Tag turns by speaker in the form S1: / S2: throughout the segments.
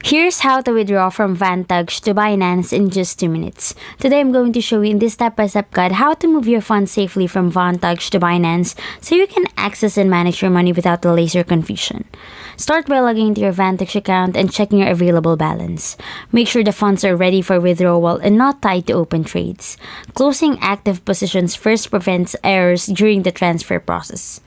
S1: Here's how to withdraw from Vantage to Binance in just 2 minutes. Today I'm going to show you in this step-by-step guide how to move your funds safely from Vantage to Binance so you can access and manage your money without delays or confusion. Start by logging into your Vantage account and checking your available balance. Make sure the funds are ready for withdrawal and not tied to open trades. Closing active positions first prevents errors during the transfer process.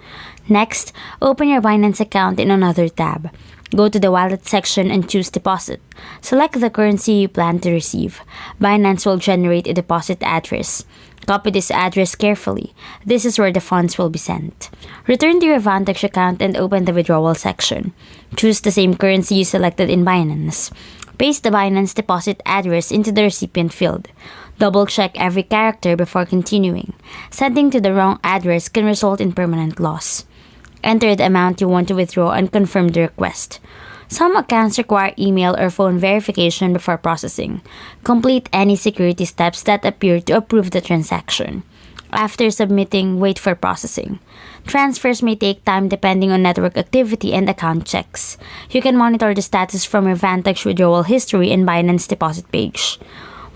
S1: Next, open your Binance account in another tab. Go to the wallet section and choose deposit. Select the currency you plan to receive. Binance will generate a deposit address. Copy this address carefully. This is where the funds will be sent. Return to your Vantage account and open the withdrawal section. Choose the same currency you selected in Binance. Paste the Binance deposit address into the recipient field. Double-check every character before continuing. Sending to the wrong address can result in permanent loss. Enter the amount you want to withdraw and confirm the request. Some accounts require email or phone verification before processing. Complete any security steps that appear to approve the transaction. After submitting, wait for processing. Transfers may take time depending on network activity and account checks. You can monitor the status from your Vantage withdrawal history and Binance deposit page.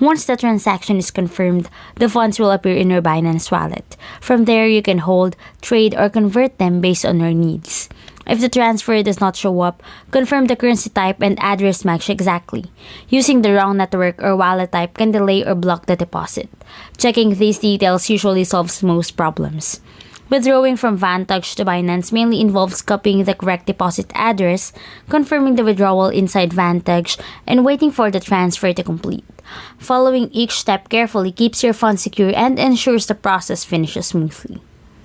S1: Once the transaction is confirmed, the funds will appear in your Binance wallet. From there, you can hold, trade, or convert them based on your needs. If the transfer does not show up, confirm the currency type and address match exactly. Using the wrong network or wallet type can delay or block the deposit. Checking these details usually solves most problems. Withdrawing from Vantage to Binance mainly involves copying the correct deposit address, confirming the withdrawal inside Vantage, and waiting for the transfer to complete. Following each step carefully keeps your funds secure and ensures the process finishes smoothly.